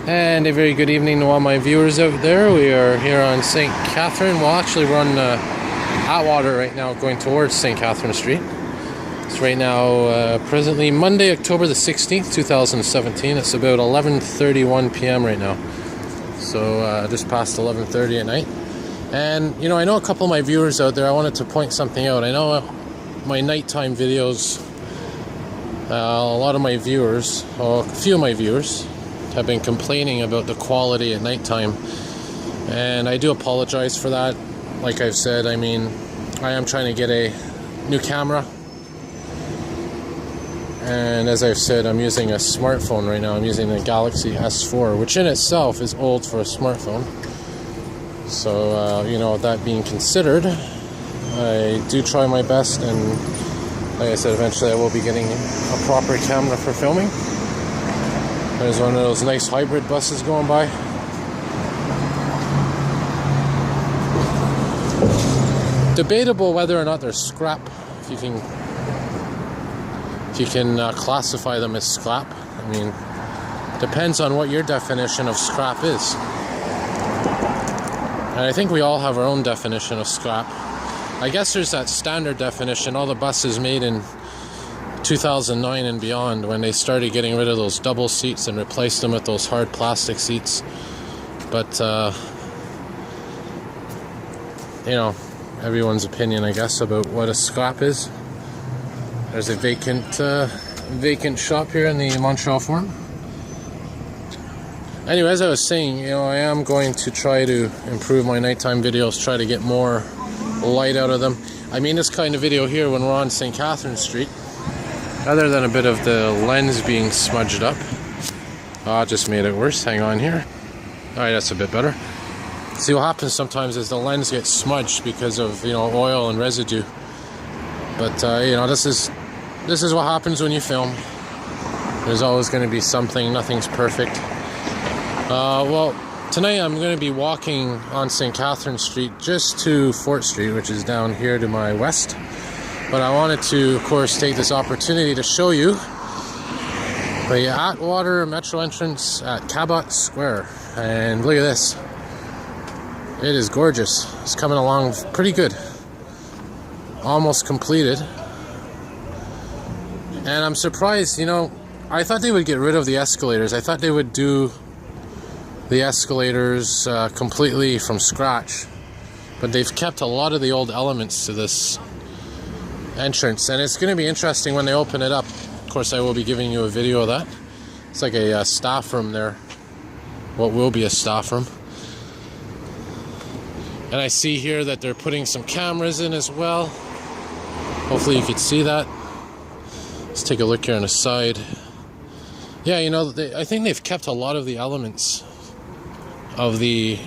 And a very good evening to all my viewers out there. We are here on St. Catherine. Well, actually we're on Atwater right now, going towards Sainte-Catherine Street. It's right now presently Monday, October the 16th, 2017. It's about 11:31 p.m. right now. So just past 11:30 at night. And you know, I know a couple of my viewers out there, I wanted to point something out. I know my nighttime videos, a lot of my viewers, or a few of my viewers, have been complaining about the quality at nighttime, and I do apologize for that. Like I've said, I mean, I am trying to get a new camera, and as I've said, I'm using a smartphone right now. I'm using the Galaxy S4, which in itself is old for a smartphone. So you know, that being considered, I do try my best, and like I said, eventually I will be getting a proper camera for filming. There's one of those nice hybrid buses going by. Debatable whether or not they're scrap, if you can classify them as scrap. I mean, depends on what your definition of scrap is. And I think we all have our own definition of scrap. I guess there's that standard definition, all the buses made in 2009 and beyond, when they started getting rid of those double seats and replaced them with those hard plastic seats. But you know, everyone's opinion, I guess, about what a scrap is. There's a vacant shop here in the Montreal Forum. Anyway, as I was saying, you know, I am going to try to improve my nighttime videos, try to get more light out of them. I mean, this kind of video here when we're on Sainte-Catherine Street, other than a bit of the lens being smudged up. I just made it worse. Hang on here. Alright, that's a bit better. See, what happens sometimes is the lens gets smudged because of, you know, oil and residue. But you know, this is what happens when you film. There's always going to be something. Nothing's perfect. Well, tonight I'm going to be walking on St. Catherine Street just to Fort Street, which is down here to my west. But I wanted to, of course, take this opportunity to show you the Atwater Metro entrance at Cabot Square. And look at this. It is gorgeous. It's coming along pretty good. Almost completed. And I'm surprised, you know, I thought they would get rid of the escalators. I thought they would do the escalators completely from scratch. But they've kept a lot of the old elements to this entrance, and it's going to be interesting when they open it up. Of course, I will be giving you a video of that. It's like a staff room there, what will be a staff room. And I see here that they're putting some cameras in as well. Hopefully you could see that. Let's take a look here on the side. Yeah, you know, I think they've kept a lot of the elements of the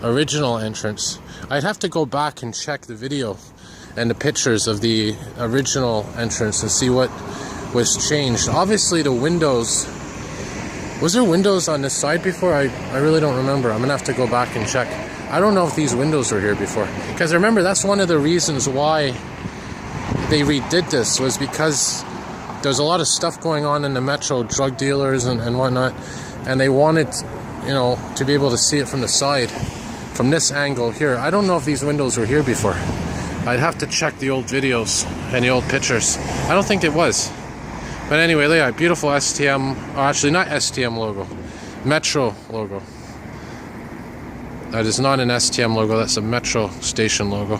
original entrance. I'd have to go back and check the video and the pictures of the original entrance and see what was changed. Obviously the windows, was there windows on this side before? I really don't remember. I'm gonna have to go back and check. I don't know if these windows were here before, because remember, that's one of the reasons why they redid this, was because there's a lot of stuff going on in the Metro, drug dealers and whatnot, and they wanted, you know, to be able to see it from the side, from this angle here. I don't know if these windows were here before. I'd have to check the old videos and the old pictures. I don't think it was. But anyway, look at that beautiful STM, or actually not STM logo, Metro logo. That is not an STM logo, that's a Metro station logo.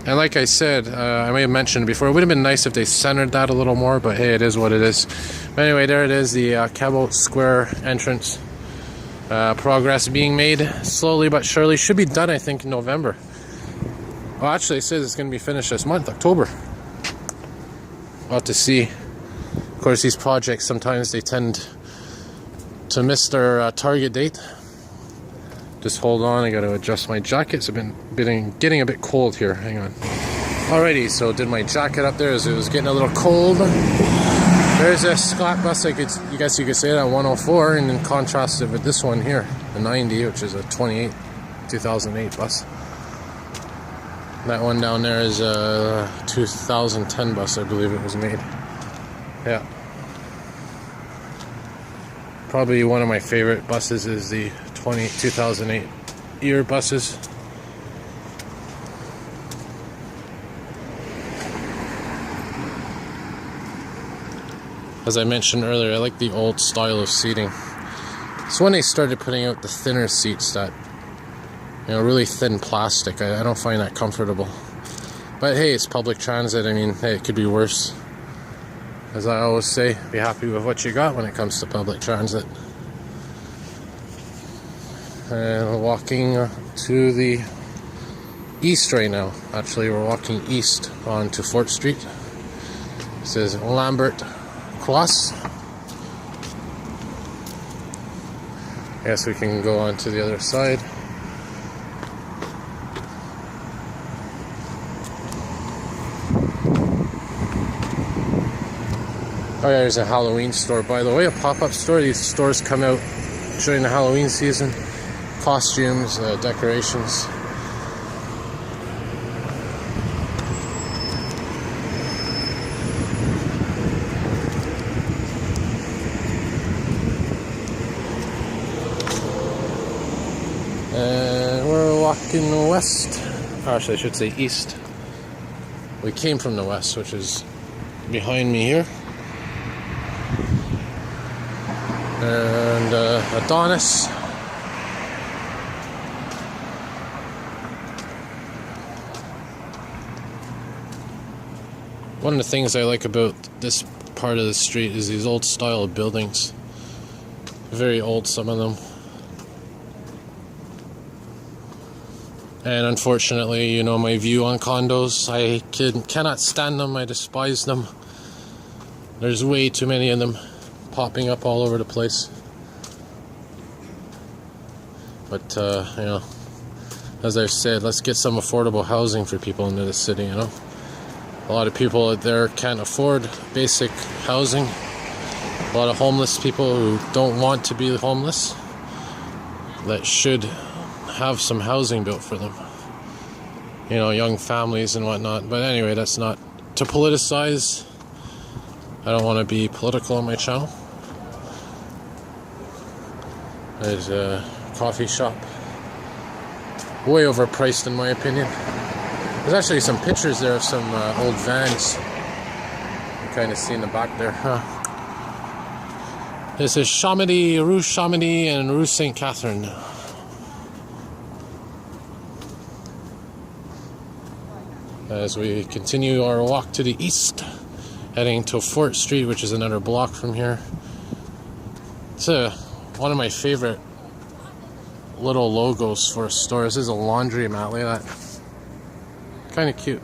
And like I said, I may have mentioned it before, it would have been nice if they centered that a little more, but hey, it is what it is. But anyway, there it is, the Cabot Square entrance. Progress being made slowly but surely. Should be done, I think, in November. Well, actually, it says it's going to be finished this month, October. We'll have to see. Of course, these projects, sometimes they tend to miss their target date. Just hold on, I got to adjust my jacket. It's been getting a bit cold here. Hang on. Alrighty, so did my jacket up there as it was getting a little cold. There's a Scott bus, I guess you could say that, 104, and then contrasted with this one here, the 90, which is a 2008 bus. That one down there is a 2010 bus, I believe it was made. Yeah. Probably one of my favorite buses is the 2008 year buses. As I mentioned earlier, I like the old style of seating. So when they started putting out the thinner seats, that, you know, really thin plastic, I don't find that comfortable. But hey, it's public transit. I mean, hey, it could be worse. As I always say, be happy with what you got when it comes to public transit. And we're walking to the east right now. Actually, we're walking east onto Fort Street. This is Lambert Cross. I guess we can go on to the other side. Oh yeah, there's a Halloween store, by the way, a pop-up store. These stores come out during the Halloween season. Costumes, decorations. And we're walking west. Actually, I should say east. We came from the west, which is behind me here. And Adonis. One of the things I like about this part of the street is these old style of buildings. Very old, some of them. And unfortunately, you know my view on condos. I cannot stand them. I despise them. There's way too many of them popping up all over the place. But, you know, as I've said, let's get some affordable housing for people into the city, you know. A lot of people out there can't afford basic housing. A lot of homeless people who don't want to be homeless that should have some housing built for them. You know, young families and whatnot. But anyway, that's not to politicize. I don't want to be political on my channel. There's a coffee shop. Way overpriced in my opinion. There's actually some pictures there of some old vans. You kind of see in the back there. This is Chamonix, Rue Chamonix and Rue Sainte-Catherine. As we continue our walk to the east, heading to Fort Street, which is another block from here. It's one of my favorite little logos for a store. This is a laundromat, look at that. Kind of cute.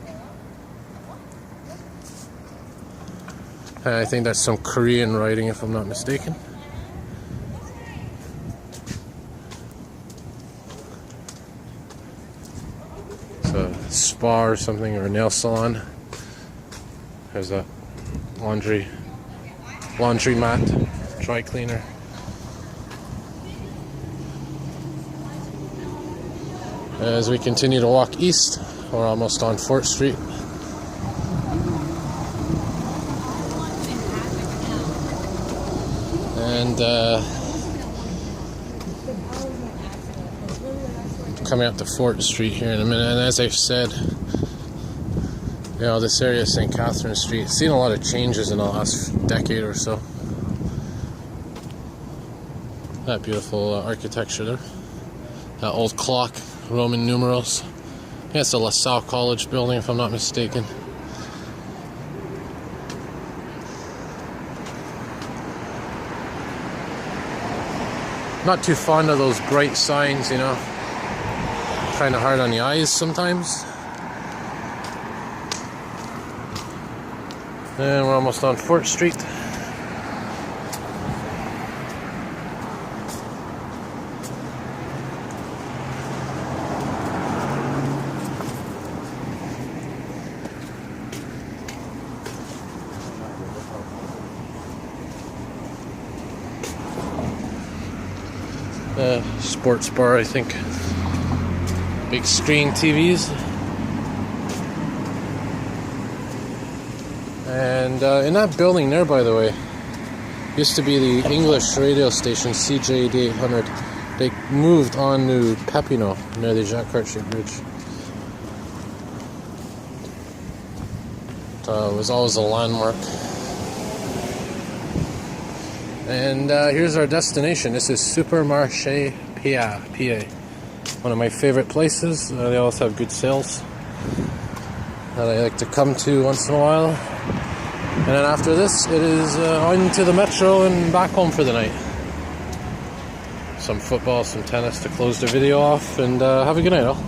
I think that's some Korean writing, if I'm not mistaken. It's a spa or something, or a nail salon. There's a laundromat, dry cleaner. As we continue to walk east, we're almost on Fort Street. And coming up to Fort Street here in a minute. And as I've said, you know, this area, Sainte-Catherine Street, seen a lot of changes in the last decade or so. That beautiful architecture there. That old clock, Roman numerals. Yeah, it's a LaSalle College building, if I'm not mistaken. Not too fond of those bright signs, you know. Kind of hard on the eyes sometimes. And we're almost on Fort Street. Sports bar, I think. Big screen TVs. And in that building there, by the way, Used to be the English radio station CJD 800. They moved on to Pepino near the Jacques Cartier Bridge. It was always a landmark. And here's our destination. This is Supermarché PA. One of my favorite places. They always have good sales that I like to come to once in a while. And then after this, it is on to the metro and back home for the night. Some football, some tennis to close the video off, and have a good night all.